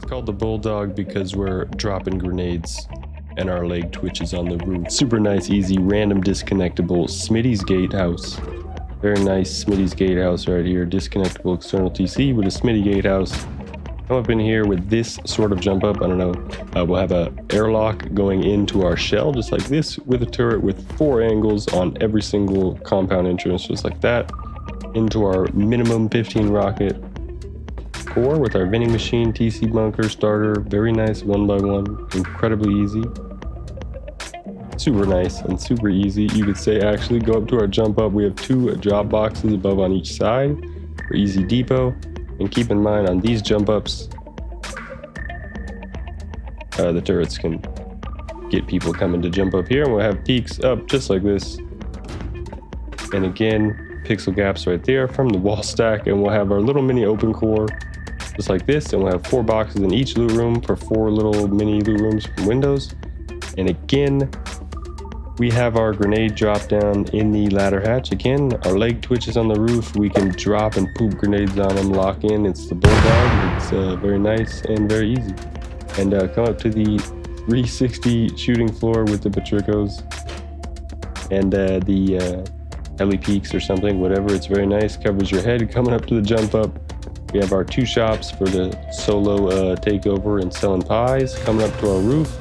called the Bulldog because we're dropping grenades and our leg twitches on the roof. Super nice, easy, random disconnectable Smitty's gatehouse. Very nice Smitty's gatehouse right here. Disconnectable external TC with a Smitty gatehouse. Come up in here with this sort of jump up. I don't know. We'll have a airlock going into our shell just like this with a turret with 4 angles on every single compound entrance just like that. Into our minimum 15 rocket core with our vending machine, TC bunker, starter. Very nice 1x1. Incredibly easy. Super nice and super easy. You could say actually go up to our jump up. We have 2 drop boxes above on each side for easy depot. And keep in mind on these jump ups, the turrets can get people coming to jump up here, and we'll have peaks up just like this. And again, pixel gaps right there from the wall stack, and we'll have our little mini open core just like this, and we'll have 4 boxes in each loot room for 4 little mini loot rooms from windows. And again, we have our grenade drop down in the ladder hatch. Again, our leg twitches on the roof. We can drop and poop grenades on them, lock in. It's the Bulldog. It's very nice and very easy. And come up to the 360 shooting floor with the Patricos and the heli peaks or something, whatever. It's very nice. Covers your head. Coming up to the jump up, we have our 2 shops for the solo takeover and selling pies. Coming up to our roof,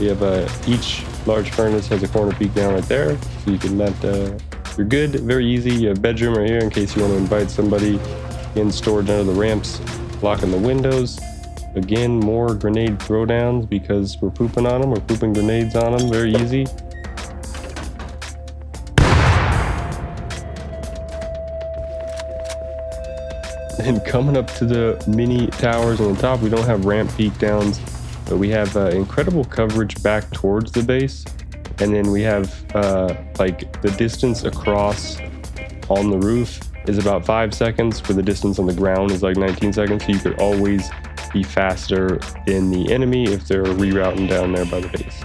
we have each large furnace has a corner peak down right there, so you can let you're good. Very easy. You have bedroom right here in case you want to invite somebody in. Storage under the ramps, blocking the windows. Again, more grenade throwdowns because we're pooping on them. We're pooping grenades on them. Very easy. And coming up to the mini towers on the top, we don't have ramp peak downs, but we have incredible coverage back towards the base. And then we have like the distance across on the roof is about 5 seconds, where the distance on the ground is like 19 seconds. So you could always be faster than the enemy if they're rerouting down there by the base.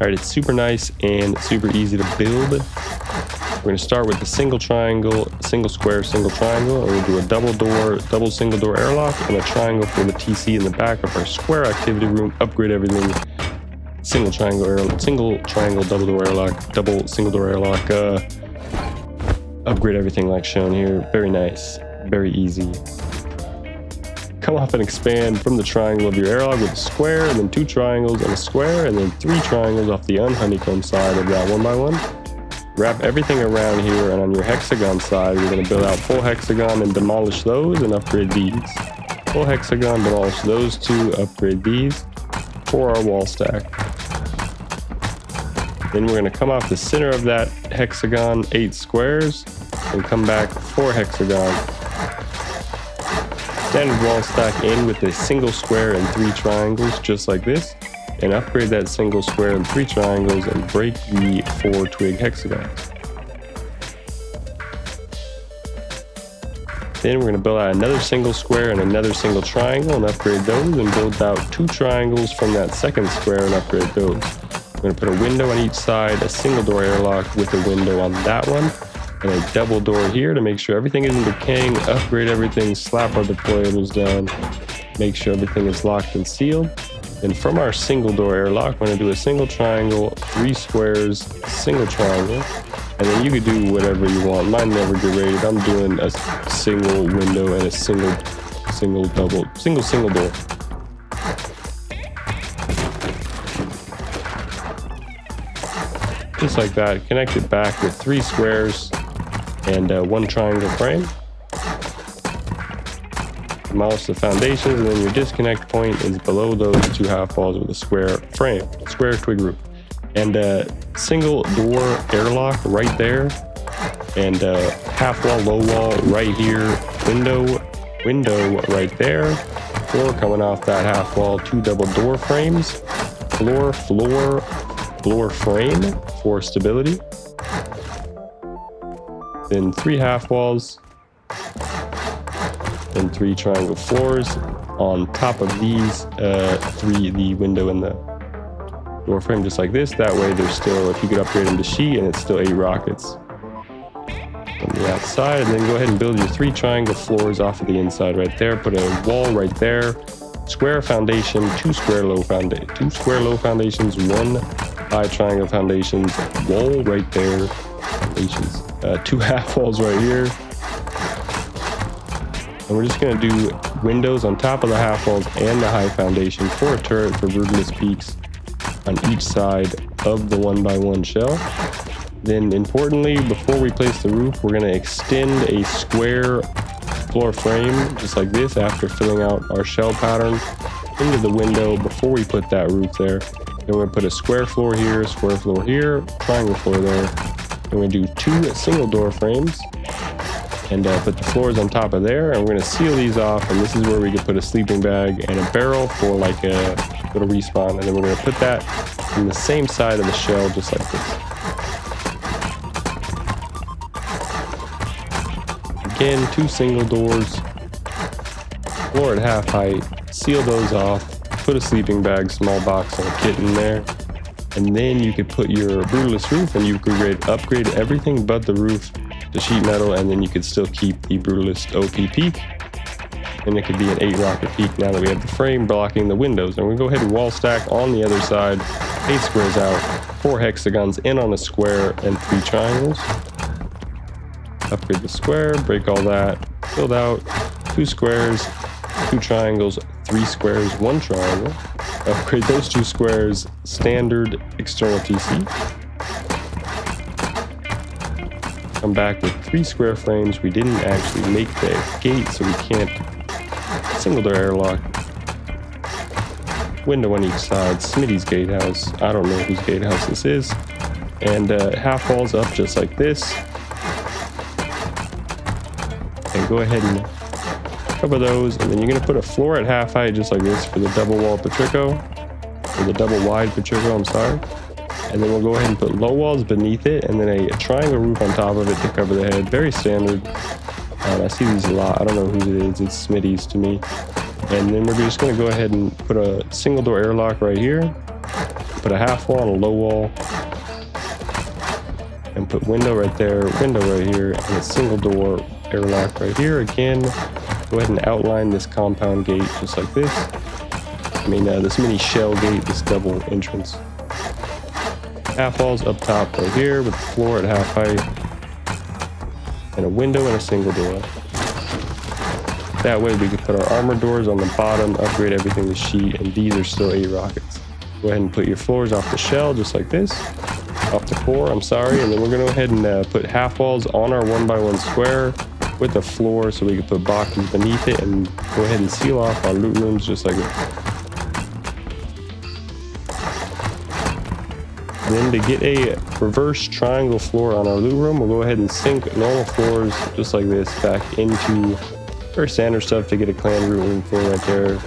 All right, it's super nice and super easy to build. We're going to start with the single triangle, single square, single triangle, and we'll do a double single door airlock, and a triangle for the TC in the back of our square activity room. Upgrade everything. Single triangle, double door airlock, double single door airlock. Upgrade everything like shown here. Very nice, very easy. Come off and expand from the triangle of your airlock with a square, and then 2 triangles and a square, and then 3 triangles off the unhoneycomb side of that 1x1. Wrap everything around here, and on your hexagon side, we're going to build out full hexagon and demolish those and upgrade these. Full hexagon, demolish those 2, upgrade these for our wall stack. Then we're going to come off the center of that hexagon 8 squares and come back 4 hexagon. Standard wall stack in with a single square and 3 triangles just like this. And upgrade that single square and 3 triangles and break the 4 twig hexagons. Then we're going to build out another single square and another single triangle and upgrade those, and build out 2 triangles from that second square and upgrade those. We're going to put a window on each side, a single door airlock with a window on that one, and a double door here to make sure everything isn't decaying. Upgrade everything, slap our deployables down, make sure everything is locked and sealed. And from our single door airlock, we're going to do a single triangle, 3 squares, single triangle, and then you could do whatever you want. Mine never get rated. I'm doing a single window and a single door. Just like that. Connect it back with 3 squares and 1 triangle frame. Demolish the foundations, and then your disconnect point is below those 2 half walls with a square frame, square twig roof, and single door airlock right there, and half wall, low wall right here, window right there, floor coming off that half wall, 2 double door frames, floor frame for stability, then 3 half walls, and 3 triangle floors on top of these 3, the window and the door frame, just like this. That way there's still, if you could upgrade them to sheet, and it's still 8 rockets. on the outside, and then go ahead and build your 3 triangle floors off of the inside right there. Put a wall right there, square foundation, 2 square low foundations, 1 high triangle foundations, wall right there, foundations, 2 half walls right here. And we're just going to do windows on top of the half walls and the high foundation for a turret for Brutalist peaks on each side of the 1x1 shell. Then importantly, before we place the roof, we're going to extend a square floor frame just like this after filling out our shell pattern into the window before we put that roof there. Then we're going to put a square floor here, triangle floor there. Then we're going to do 2 single door frames and put the floors on top of there, and we're going to seal these off, and this is where we can put a sleeping bag and a barrel for like a little respawn, and then we're going to put that on the same side of the shell just like this. Again, 2 single doors, floor at half height, seal those off, put a sleeping bag, small box, and a kit in there, and then you could put your Brutalist roof, and you could upgrade everything but the roof to sheet metal, and then you could still keep the Brutalist OP peak, and it could be an 8 rocket peak now that we have the frame blocking the windows. And we go ahead and wall stack on the other side, 8 squares out, 4 hexagons in on a square, and 3 triangles. Upgrade the square, break all that, build out 2 squares, 2 triangles, 3 squares, 1 triangle. Upgrade those 2 squares, standard external TC. Come back with 3 square frames. We didn't actually make the gate, so we can't. Single door airlock. Window on each side. Smitty's gatehouse. I don't know whose gatehouse this is. And half walls up just like this. And go ahead and cover those. And then you're going to put a floor at half height just like this for the double wall Patrico. Or the double wide Patrico, I'm sorry. And then we'll go ahead and put low walls beneath it, and then a triangle roof on top of it to cover the head. Very standard. I see these a lot. I don't know who it is. It's Smitty's to me. And then we're just going to go ahead and put a single door airlock right here. Put a half wall and a low wall. And put window right there, window right here, and a single door airlock right here. Again, go ahead and outline this compound gate just like this. This mini shell gate, this double entrance. Half walls up top right here with the floor at half height, and a window and a single door. That way we can put our armor doors on the bottom, upgrade everything to sheet, and these are still 8 rockets. Go ahead and put your floors off the shell just like this, off the core, I'm sorry, and then we're going to go ahead and put half walls on our 1x1 square with a floor so we can put boxes beneath it, and go ahead and seal off our loot rooms just like this. Then to get a reverse triangle floor on our loot room, we'll go ahead and sink normal floors just like this back into our standard stuff to get a clan loot room floor right there.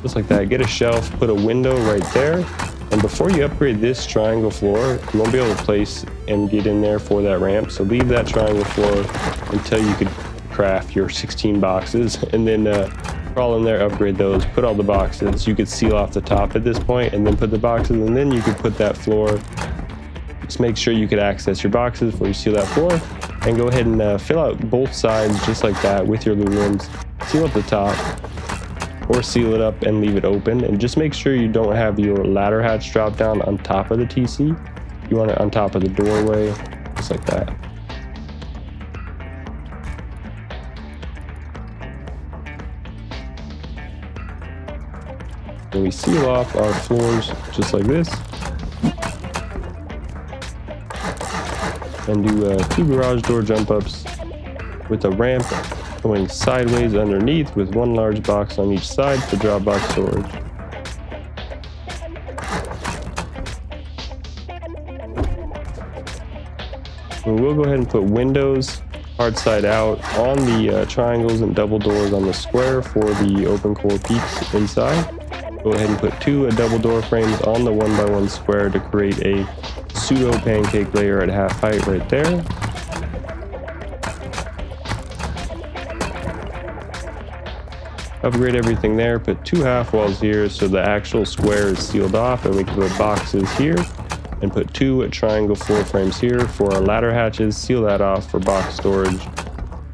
Just like that. Get a shelf, put a window right there. And before you upgrade this triangle floor, you won't be able to place and get in there for that ramp. So leave that triangle floor until you could craft your 16 boxes, and then crawl in there, upgrade those, put all the boxes. You could seal off the top at this point and then put the boxes, and then you could put that floor. Just make sure you could access your boxes before you seal that floor, and go ahead and fill out both sides just like that with your loot rooms. Seal up the top or seal it up and leave it open, and just make sure you don't have your ladder hatch drop down on top of the TC. You want it on top of the doorway, just like that. And we seal off our floors just like this, and do 2 garage door jump ups with a ramp going sideways underneath with 1 large box on each side for drop box storage. And we'll go ahead and put windows hard side out on the triangles and double doors on the square for the open core peaks inside. Go ahead and put 2 double door frames on the 1x1 square to create a pseudo pancake layer at half height right there. Upgrade everything there, put 2 half walls here so the actual square is sealed off, and we can put boxes here and put 2 triangle floor frames here for our ladder hatches. Seal that off for box storage.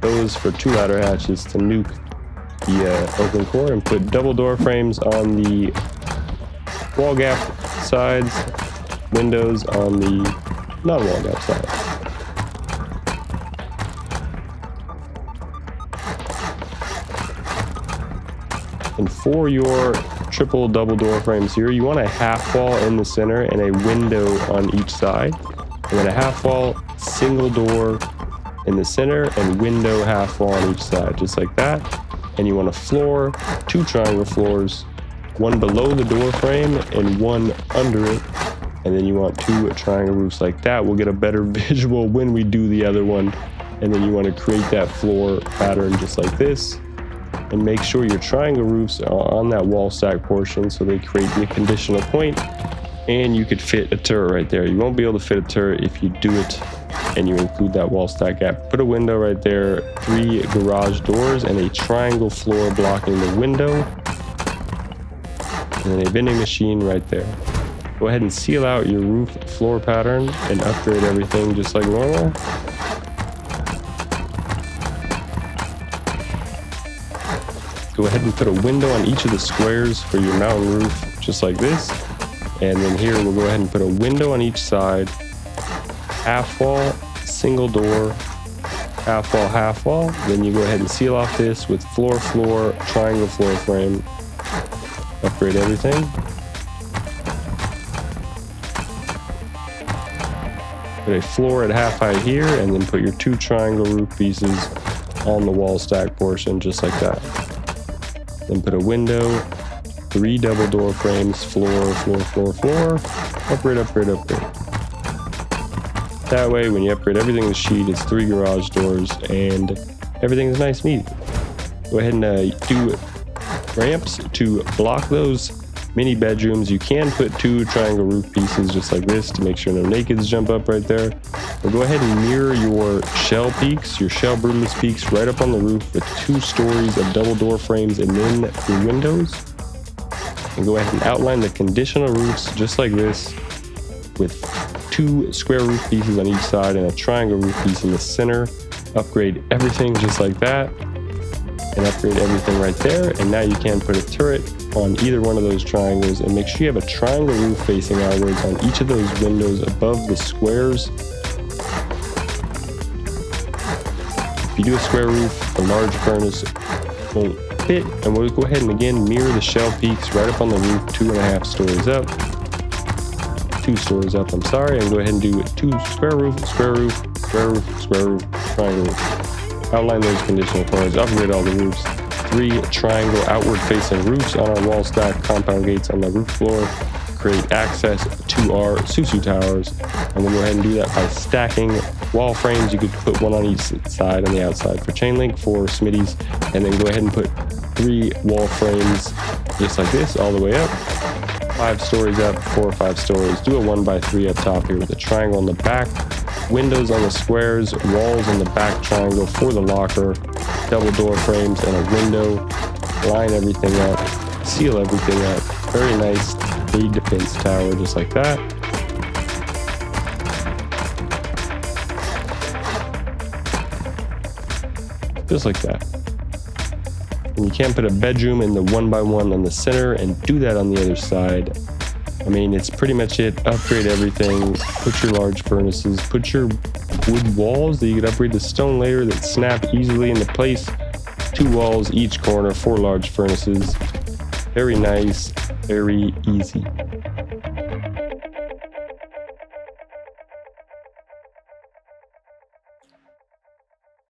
Those for 2 ladder hatches to nuke the open core, and put double door frames on the wall gap sides, windows on the non-wall gap side. And for your triple double door frames here, you want a half wall in the center and a window on each side, and then a half wall single door in the center and window half wall on each side, just like that. And you want a floor, 2 triangle floors, one below the door frame and one under it. And then you want 2 triangle roofs like that. We'll get a better visual when we do the other one. And then you want to create that floor pattern just like this. And make sure your triangle roofs are on that wall stack portion so they create the conditional point. And you could fit a turret right there. You won't be able to fit a turret if you do it and you include that wall stack gap. Put a window right there, 3 garage doors, and a triangle floor blocking the window. And then a vending machine right there. Go ahead and seal out your roof floor pattern and upgrade everything just like normal. Go ahead and put a window on each of the squares for your mountain roof, just like this. And then here we'll go ahead and put a window on each side, half wall, single door, half wall. Then you go ahead and seal off this with floor, triangle floor frame. Upgrade everything. Put a floor at half height here, and then put your 2 triangle roof pieces on the wall stack portion, just like that. Then put a window, 3 double door frames, floor, upgrade. That way, when you upgrade everything in the sheet, it's 3 garage doors, and everything is nice and easy. Go ahead and do ramps to block those mini bedrooms. You can put 2 triangle roof pieces just like this to make sure no nakeds jump up right there. But go ahead and mirror your shell peaks, your shell broodless peaks right up on the roof with 2 stories of double door frames and then your windows. And go ahead and outline the conditional roofs just like this with 2 square roof pieces on each side and a triangle roof piece in the center. Upgrade everything just like that, and upgrade everything right there. And now you can put a turret on either one of those triangles, and make sure you have a triangle roof facing outwards on each of those windows above the squares. If you do a square roof, the large furnace won't fit, and we'll go ahead and again mirror the shell peaks right up on the roof, 2.5 stories up. 2 stories up, I'm sorry, and go ahead and do 2 square roof, triangle roof. Outline those conditional points, upgrade all the roofs. 3 triangle outward facing roofs on our wall stack, compound gates on the roof floor. Create access to our Susu towers, and we'll go ahead and do that by stacking wall frames. You could put 1 on each side on the outside for chain link for Smitties, and then go ahead and put 3 wall frames just like this all the way up. 5 stories up, 4 or 5 stories. Do a 1x3 up top here with a triangle on the back, windows on the squares, walls on the back triangle for the locker, double door frames and a window. Line everything up, seal everything up. Very nice big defense tower just like that. Just like that. And you can put a bedroom in the 1x1 on the center and do that on the other side. I mean, it's pretty much it. Upgrade everything, put your large furnaces, put your wood walls that you could upgrade the stone layer that snap easily into place. 2 walls each corner, 4 large furnaces. Very nice, very easy.